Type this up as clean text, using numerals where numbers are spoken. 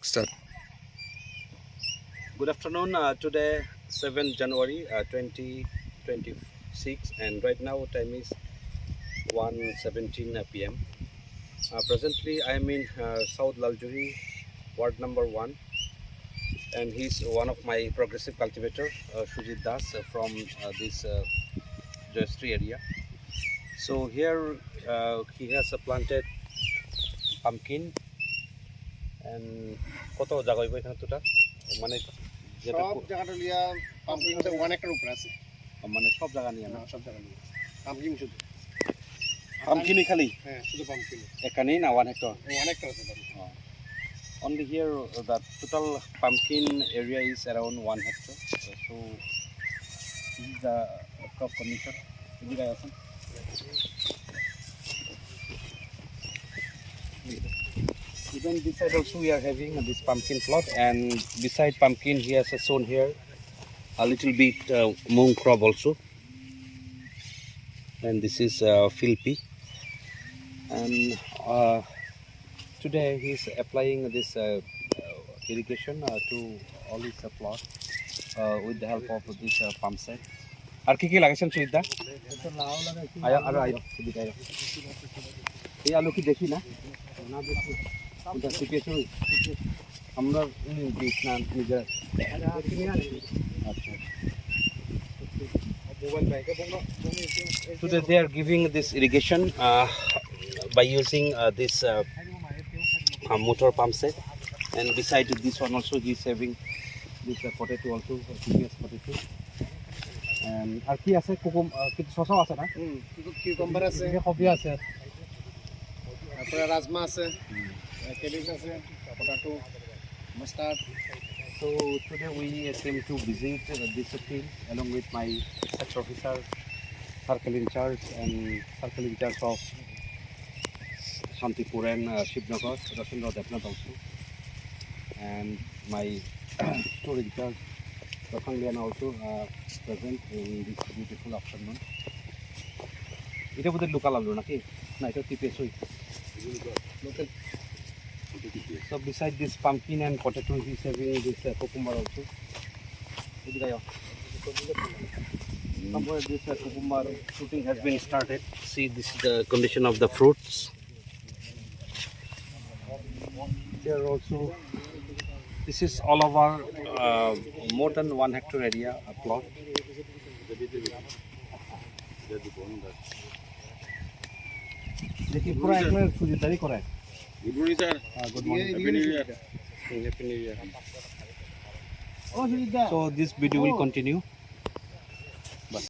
Start. Good afternoon. Today, 7th January 2026, and right now time is 1:17 p.m. Presently, I am in South Laljuri, Ward number 1, and he's one of my progressive cultivator, Shujit Das, from this Joystree area. So here he has planted pumpkin and কত জায়গা হইব এখানে তোটা মানে যেটা সব জায়গাটা লিয়া পাম্পকিনটা 1 acre উপরে আছে মানে সব জায়গা নিয়ে না সব জায়গা লিয়া পাম্পকিন শুধু পাম্পকিনই খালি হ্যাঁ শুধু পাম্পকিন এখানেই না 1 হেক্টর 1 একর আছে pumpkin only here the total pumpkin area is around 1 hectare, so this is the crop condition. Even this side also we are having this pumpkin plot, and beside pumpkin he has sown here a little bit mung crop also, and this is Philpi, and today he is applying this irrigation to all his plot with the help of this pump set. আর কি কি লাগাইছেন সুবিধা আয়ো আরো আয়ো সুবিধা আয়ো এই আলু কি দেখি না না দেখি এটা শিখেছো আমরা দিস না নিজের আচ্ছা today they are giving this irrigation by using this motor pump set, and beside this one also he is having this potato also, previous potato. And আর কি আছে কোকম কিছু শসা আছে না কিউকাম্বার আছে কফি আছে তারপরে রাজমা আছে ক্যাবেজ আছে potato mustard. So today we came to visit this field along with my search officer, circle in charge, and circle in charge of Shantipur and Shivnagar, Rasindra Devnath also, and my store in charge, Rakhangyan also present in this beautiful afternoon. এটা বোধহয় local আলু নাকি না এটা TPS ওই local. So beside this pumpkin and potato he is having this cucumber also. Somewhere this cucumber shooting has been started. See, this is the condition of the fruits. Here also, this is all of our more than 1 hectare area plot. देखिए पूरा एक में सुजितारी करा है. Good morning, sir. Good morning. Happy New Year. Happy New Year. Oh, So this video will continue.